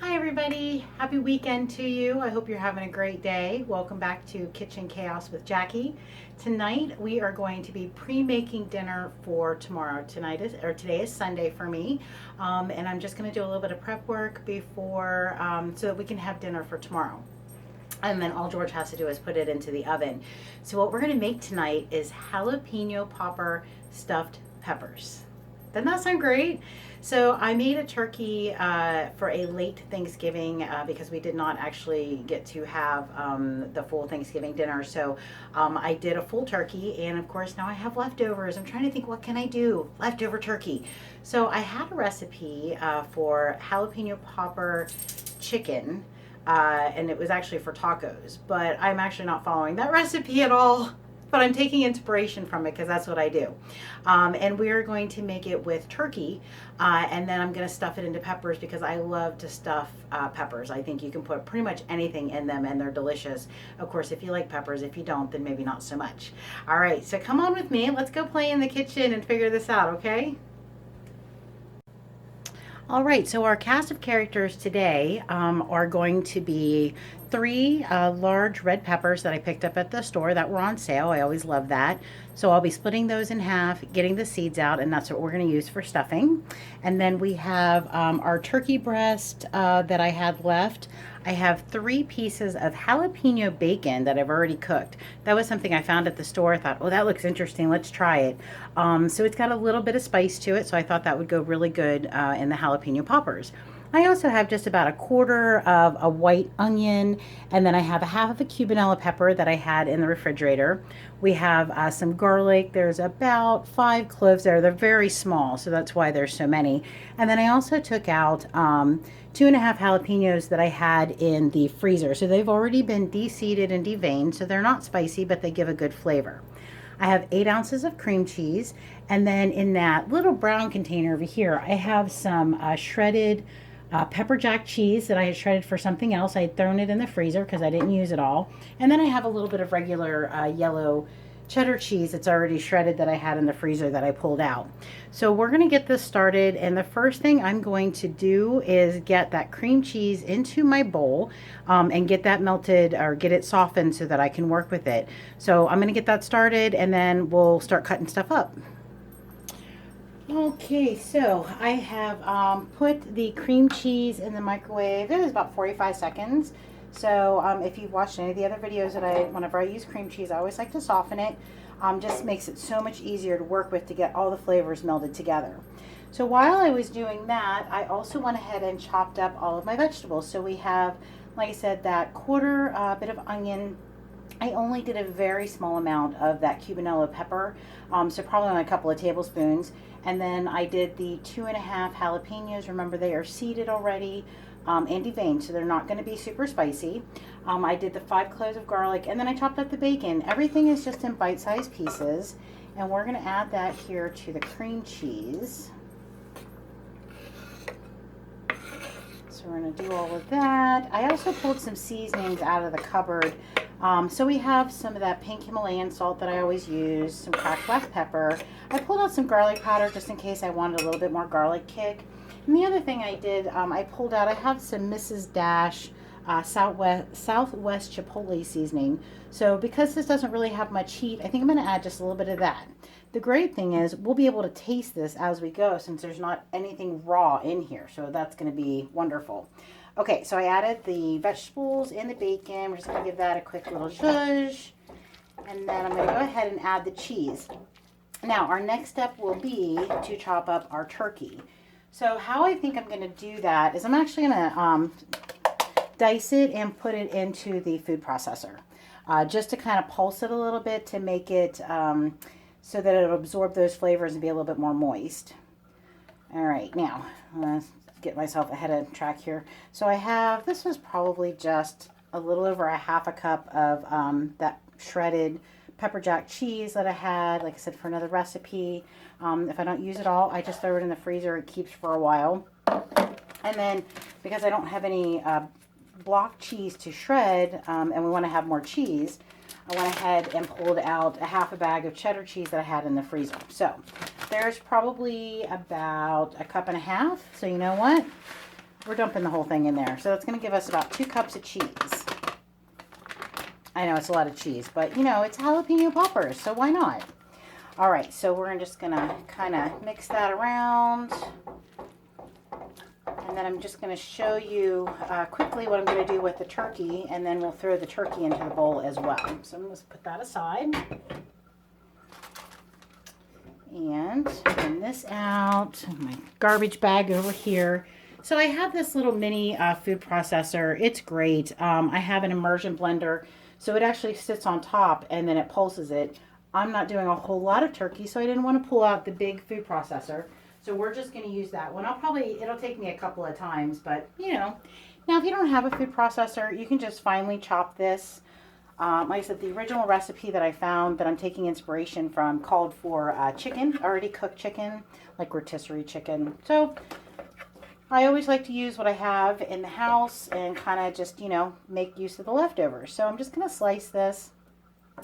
Hi everybody, happy weekend to you. I hope you're having a great day. Welcome back to Kitchen Chaos with Jackie. Tonight we are going to be pre-making dinner for tomorrow. Today is Sunday for me, and I'm just going to do a little bit of prep work before so that we can have dinner for tomorrow. And then all George has to do is put it into the oven. So what we're going to make tonight is jalapeno popper stuffed peppers. Doesn't that sound great? So I made a turkey for a late Thanksgiving because we did not actually get to have the full Thanksgiving dinner. So I did a full turkey, and of course now I have leftovers. I'm trying to think, what can I do? Leftover turkey. So I had a recipe for jalapeno popper chicken. And it was actually for tacos, but I'm actually not following that recipe at all. But I'm taking inspiration from it because that's what I do. And we're going to make it with turkey, and then I'm going to stuff it into peppers because I love to stuff peppers. I think you can put pretty much anything in them and they're delicious. Of course, if you like peppers, if you don't, then maybe not so much. All right, so come on with me. Let's go play in the kitchen and figure this out, okay? All right, so our cast of characters today are going to be three large red peppers that I picked up at the store that were on sale. I always love that. So I'll be splitting those in half, getting the seeds out, and that's what we're going to use for stuffing. And then we have our turkey breast that I had left. I have 3 pieces of jalapeno bacon that I've already cooked. That was something I found at the store. I thought, oh, that looks interesting. Let's try it. So it's got a little bit of spice to it, so I thought that would go really good in the jalapeno poppers. I also have just about a quarter of a white onion, and then I have a half of a cubanella pepper that I had in the refrigerator. We have some garlic. There's about 5 cloves there. They're very small, so that's why there's so many. And then I also took out 2.5 jalapenos that I had in the freezer. So they've already been de-seeded and deveined, so they're not spicy, but they give a good flavor. I have 8 ounces of cream cheese, and then in that little brown container over here, I have some shredded pepper jack cheese that I had shredded for something else. I had thrown it in the freezer because I didn't use it all. And then I have a little bit of regular yellow cheddar cheese that's already shredded that I had in the freezer that I pulled out. So we're going to get this started, and the first thing I'm going to do is get that cream cheese into my bowl and get that melted or get it softened so that I can work with it. So I'm going to get that started, and then we'll start cutting stuff up. Okay, so I have put the cream cheese in the microwave. It was about 45 seconds. So if you've watched any of the other videos whenever I use cream cheese, I always like to soften it. Just makes it so much easier to work with to get all the flavors melded together. So while I was doing that, I also went ahead and chopped up all of my vegetables. So we have, like I said, that quarter bit of onion. I only did a very small amount of that cubanella pepper, so probably only a couple of tablespoons. And then I did the 2.5 jalapenos. Remember, they are seeded already and deveined, so they're not going to be super spicy. I did the 5 cloves of garlic, and then I chopped up the bacon. Everything is just in bite-sized pieces, and we're going to add that here to the cream cheese. So we're going to do all of that. I also pulled some seasonings out of the cupboard. So we have some of that pink Himalayan salt that I always use, some cracked black pepper. I pulled out some garlic powder just in case I wanted a little bit more garlic kick. And the other thing I did, I pulled out, I have some Mrs. Dash Southwest Chipotle seasoning. So because this doesn't really have much heat, I think I'm going to add just a little bit of that. The great thing is we'll be able to taste this as we go since there's not anything raw in here. So that's going to be wonderful. Okay, so I added the vegetables and the bacon. We're just going to give that a quick little zhuzh. And then I'm going to go ahead and add the cheese. Now, our next step will be to chop up our turkey. So how I think I'm going to do that is I'm actually going to dice it and put it into the food processor. Just to kind of pulse it a little bit to make it so that it'll absorb those flavors and be a little bit more moist. All right, now let's get myself ahead of track here. So I have, this was probably just a little over a half a cup of that shredded pepper jack cheese that I had, like I said, for another recipe. If I don't use it all, I just throw it in the freezer. It keeps for a while. And then because I don't have any block cheese to shred and we want to have more cheese, I went ahead and pulled out a half a bag of cheddar cheese that I had in the freezer. So there's probably about a cup and a half. So you know what? We're dumping the whole thing in there. So it's going to give us about 2 cups of cheese. I know it's a lot of cheese, but you know, it's jalapeno poppers, so why not? All right, so we're just going to kind of mix that around. And then I'm just going to show you quickly what I'm going to do with the turkey, and then we'll throw the turkey into the bowl as well. So I'm going to put that aside. And bring this out, my garbage bag over here. So I have this little mini food processor. It's great. I have an immersion blender, so it actually sits on top and then it pulses it. I'm not doing a whole lot of turkey, so I didn't want to pull out the big food processor. So we're just going to use that one. It'll take me a couple of times, but you know. Now if you don't have a food processor, you can just finely chop this. Like I said, the original recipe that I found that I'm taking inspiration from called for chicken, already cooked chicken, like rotisserie chicken. So I always like to use what I have in the house and kind of just, you know, make use of the leftovers. So I'm just going to slice this.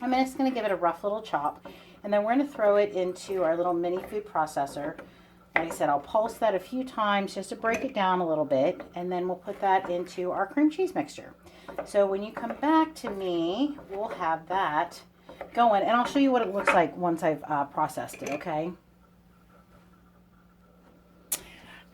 I'm just going to give it a rough little chop. And then we're going to throw it into our little mini food processor. Like I said, I'll pulse that a few times just to break it down a little bit. And then we'll put that into our cream cheese mixture. So when you come back to me, we'll have that going. And I'll show you what it looks like once I've processed it, okay?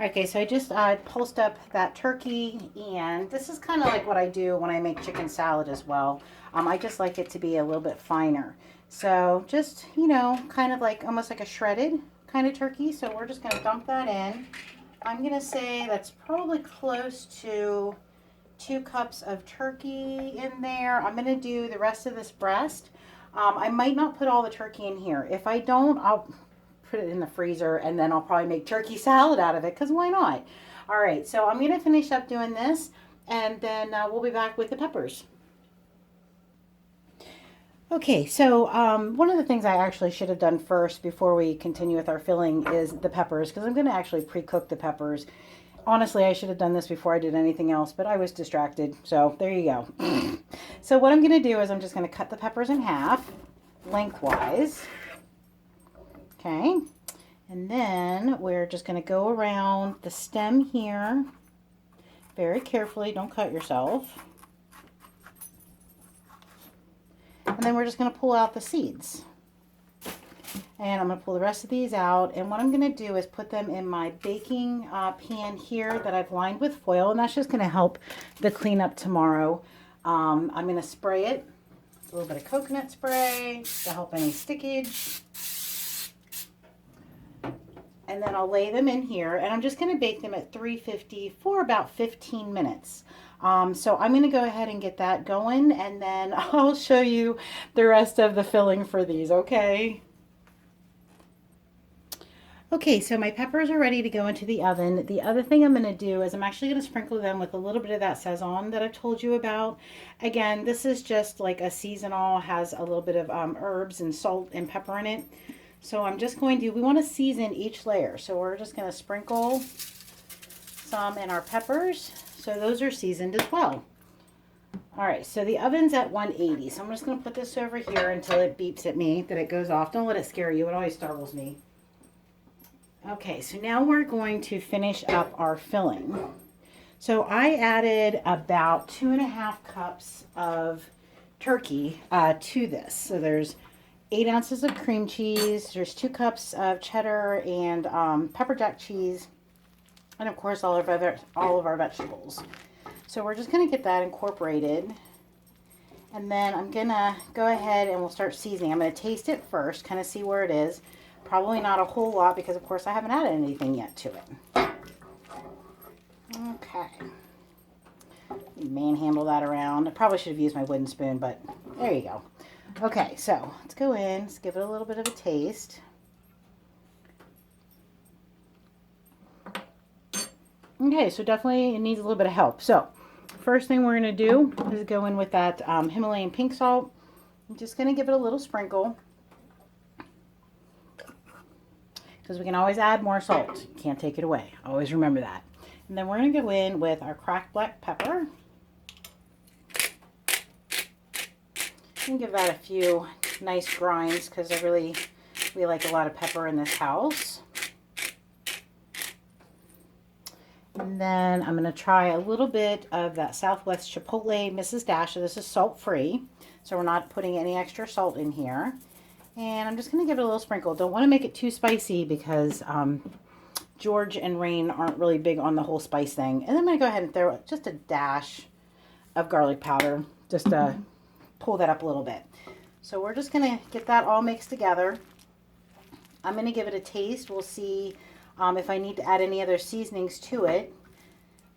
Okay, so I just pulsed up that turkey, and this is kind of like what I do when I make chicken salad as well. I just like it to be a little bit finer. So just, you know, kind of like almost like a shredded kind of turkey. So we're just going to dump that in. I'm going to say that's probably close to 2 cups of turkey in there. I'm going to do the rest of this breast. I might not put all the turkey in here. If I don't, I'll put it in the freezer, and then I'll probably make turkey salad out of it, because why not? All right, so I'm going to finish up doing this, and then we'll be back with the peppers. Okay, so one of the things I actually should have done first before we continue with our filling is the peppers, because I'm going to actually pre-cook the peppers. Honestly, I should have done this before I did anything else, but I was distracted, so there you go. So what I'm going to do is I'm just going to cut the peppers in half, lengthwise. Okay, and then we're just going to go around the stem here very carefully. Don't cut yourself. And then we're just going to pull out the seeds. And I'm going to pull the rest of these out. And what I'm going to do is put them in my baking pan here that I've lined with foil. And that's just going to help the cleanup tomorrow. I'm going to spray it. A little bit of coconut spray to help any stickage. And then I'll lay them in here. And I'm just going to bake them at 350 for about 15 minutes. So I'm going to go ahead and get that going. And then I'll show you the rest of the filling for these, okay? Okay, so my peppers are ready to go into the oven. The other thing I'm going to do is I'm actually going to sprinkle them with a little bit of that Sazon that I've told you about. Again, this is just like a seasonal, has a little bit of herbs and salt and pepper in it. So I'm just going to, we want to season each layer. So we're just going to sprinkle some in our peppers. So those are seasoned as well. All right, so the oven's at 180. So I'm just going to put this over here until it beeps at me that it goes off. Don't let it scare you. It always startles me. Okay, so now we're going to finish up our filling. So I added about 2.5 cups of turkey to this. So there's 8 ounces of cream cheese. There's 2 cups of cheddar and pepper jack cheese. And of course, all of our vegetables. So we're just going to get that incorporated. And then I'm going to go ahead and we'll start seasoning. I'm going to taste it first, kind of see where it is. Probably not a whole lot because, of course, I haven't added anything yet to it. Okay. Manhandle that around. I probably should have used my wooden spoon, but there you go. Okay, so let's go in. Let's give it a little bit of a taste. Okay, so definitely it needs a little bit of help. So first thing we're going to do is go in with that Himalayan pink salt. I'm just going to give it a little sprinkle, because we can always add more salt. You can't take it away. Always remember that. And then we're going to go in with our cracked black pepper. And give that a few nice grinds, because we like a lot of pepper in this house. And then I'm going to try a little bit of that Southwest Chipotle Mrs. Dasha. This is salt-free, so we're not putting any extra salt in here. And I'm just going to give it a little sprinkle. Don't want to make it too spicy because George and Rain aren't really big on the whole spice thing. And then I'm going to go ahead and throw just a dash of garlic powder just to pull that up a little bit. So we're just going to get that all mixed together. I'm going to give it a taste. We'll see if I need to add any other seasonings to it.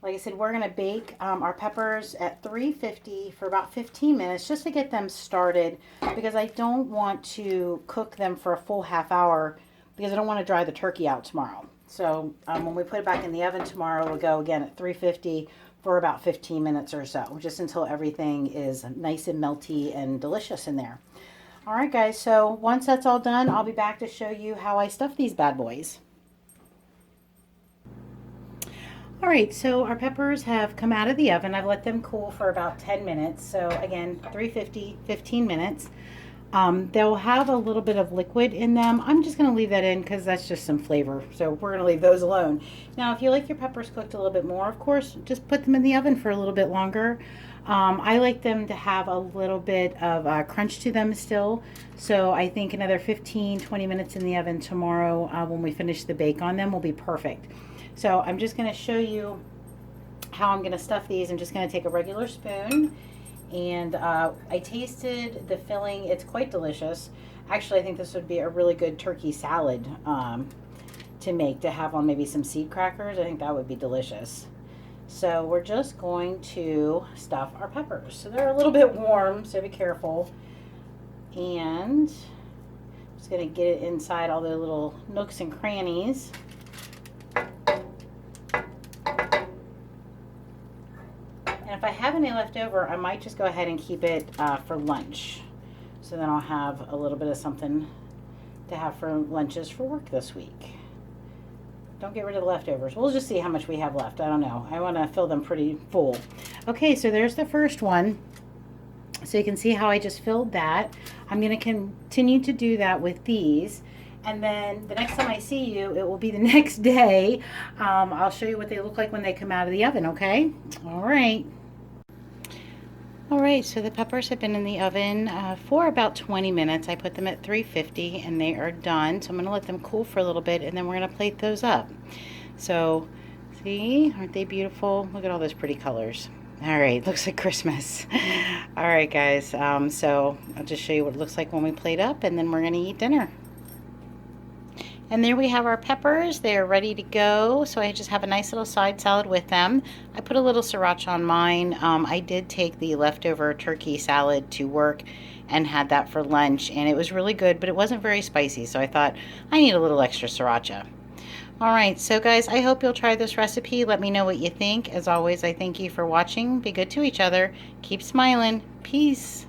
Like I said, we're going to bake our peppers at 350 for about 15 minutes just to get them started, because I don't want to cook them for a full half hour because I don't want to dry the turkey out tomorrow. So when we put it back in the oven tomorrow, we'll go again at 350 for about 15 minutes or so, just until everything is nice and melty and delicious in there. All right, guys, so once that's all done, I'll be back to show you how I stuff these bad boys. All right, so our peppers have come out of the oven. I've let them cool for about 10 minutes. So again, 350, 15 minutes. They'll have a little bit of liquid in them. I'm just going to leave that in because that's just some flavor. So we're going to leave those alone. Now, if you like your peppers cooked a little bit more, of course, just put them in the oven for a little bit longer. I like them to have a little bit of crunch to them still. So I think another 15, 20 minutes in the oven tomorrow when we finish the bake on them will be perfect. So I'm just going to show you how I'm going to stuff these. I'm just going to take a regular spoon, and I tasted the filling. It's quite delicious. Actually, I think this would be a really good turkey salad to make, to have on maybe some seed crackers. I think that would be delicious. So we're just going to stuff our peppers. So they're a little bit warm, so be careful. And I'm just going to get it inside all the little nooks and crannies. And if I have any left over, I might just go ahead and keep it for lunch. So then I'll have a little bit of something to have for lunches for work this week. Don't get rid of the leftovers. We'll just see how much we have left. I don't know. I want to fill them pretty full. Okay, so there's the first one. So you can see how I just filled that. I'm going to continue to do that with these. And then the next time I see you, it will be the next day. I'll show you what they look like when they come out of the oven, okay? All right. All right, so the peppers have been in the oven for about 20 minutes. I put them at 350 and they are done. So I'm gonna let them cool for a little bit and then we're gonna plate those up. So, see, aren't they beautiful? Look at all those pretty colors. All right, looks like Christmas. All right, guys, so I'll just show you what it looks like when we plate up, and then we're gonna eat dinner. And there we have our peppers. They are ready to go. So I just have a nice little side salad with them. I put a little sriracha on mine. I did take the leftover turkey salad to work and had that for lunch. And it was really good, but it wasn't very spicy. So I thought I need a little extra sriracha. All right, so guys, I hope you'll try this recipe. Let me know what you think. As always, I thank you for watching. Be good to each other. Keep smiling. Peace.